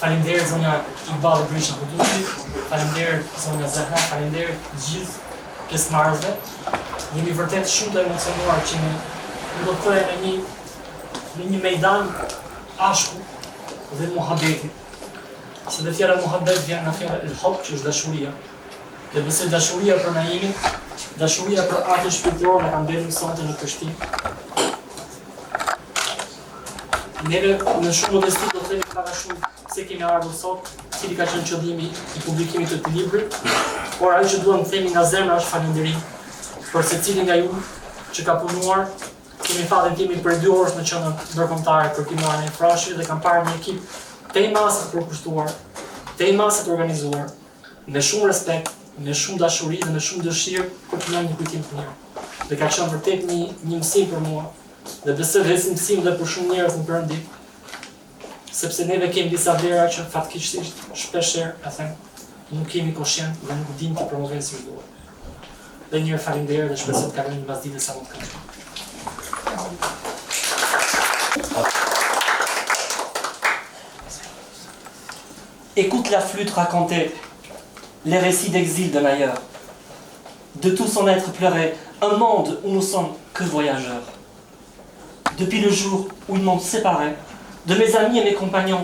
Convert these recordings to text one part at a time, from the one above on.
Faleminderit zonja Iqbal Grisha Huduti, faleminderit zonja Zahra, faleminderit gjithë pjesëmarrësve. Jemi vërtet shumë të emocionuar që ne do të thojë në një mejdan ashku dhe muhabeti. Se dhe fjera muhabet vjen nga fjera el-hub, që është dashuria. Dhe besoj dashuria për Naimin, dashuria për artën shpirtërore na ka mbledhur sonte në Prishtinë. Neve në shumë modesti do të themi ka shumë se kemi ardhur sot, cili ka qenë qëllimi i publikimit të këtij libri, por ajo që duam të themi nga zemra është falënderim për secilin nga ju që ka punuar. Kemi fatin timi për 2 orë në qendrën ndërkombëtare për kimaren e Frashëve dhe kam parë një ekip të masë të përkushtuar, të masë të organizuar, me shumë respekt, me shumë dashuri dhe me shumë dëshirë për të marrë një kujtim të mirë. Dhe ka qenë vërtet një mësim për mua. Dhe besoj dhe si mësim dhe për shumë njerëz në Perëndi, sepse neve kemi disa vlera që fatkeqësisht shpeshherë, e them, nuk kemi koshient dhe nuk dimë të promovojmë si duhet. Dhe një herë faleminderit dhe shpresoj të kalojmë një mbasditë sa më të këndshme. Écoute la flûte raconter les récits d'exil d'un ailleurs. De tout son être pleurait un monde où nous sommes que voyageurs. Depuis le jour où ils m'ont séparé, de mes amis et mes compagnons,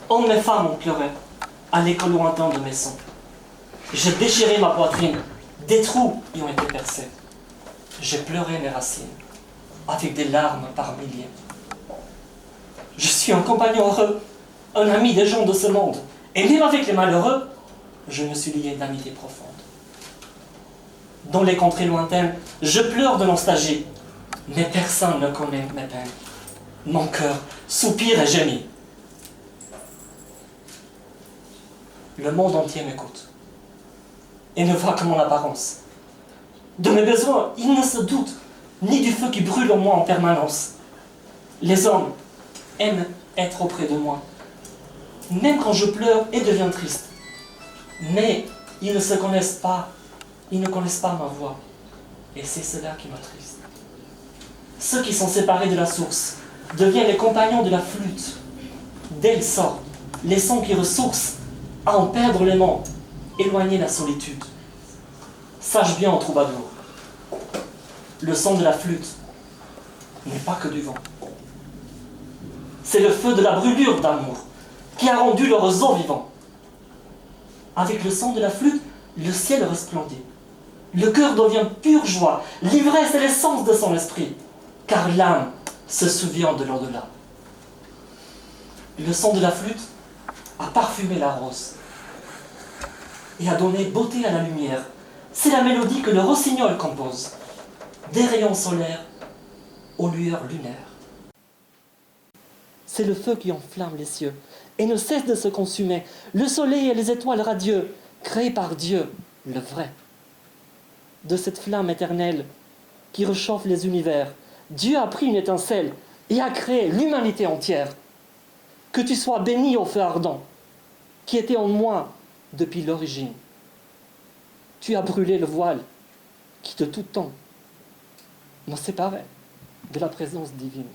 hommes et femmes ont pleuré, à l'écho lointain de mes sons. J'ai déchiré ma poitrine, des trous y ont été percés. J'ai pleuré mes racines, avec des larmes par milliers. Je suis un compagnon heureux, un ami des gens de ce monde, et même avec les malheureux, je me suis lié d'amitié profonde. Dans les contrées lointaines, je pleure de nostalgie, mais personne ne connaît mes peines. Mon cœur soupire et gémit. Le monde entier m'écoute et ne voit que mon apparence. De mes besoins, il ne se doute ni du feu qui brûle en moi en permanence. Les hommes aiment être auprès de moi, même quand je pleure et deviens triste. Mais ils ne se connaissent pas, ils ne connaissent pas ma voix, et c'est cela qui m'attriste. Ceux qui sont séparés de la source deviennent les compagnons de la flûte. D'elle sortent les sons qui ressourcent à en perdre les mots, éloigner la solitude. Sache bien, troubadour, le son de la flûte n'est pas que du vent. C'est le feu de la brûlure d'amour qui a rendu leurs os vivants. Avec le son de la flûte, le ciel resplendit. Le cœur devient pure joie, l'ivresse est l'essence de son esprit, car l'âme se souvient de l'au-delà. Le son de la flûte a parfumé la rose et a donné beauté à la lumière. C'est la mélodie que le rossignol compose, des rayons solaires aux lueurs lunaires. C'est le feu qui enflamme les cieux et ne cesse de se consumer. Le soleil et les étoiles radieux, créés par Dieu, le vrai. De cette flamme éternelle qui réchauffe les univers, Dieu a pris une étincelle et a créé l'humanité entière. Que tu sois béni au feu ardent, qui était en moi depuis l'origine. Tu as brûlé le voile qui de tout temps me séparait de la présence divine.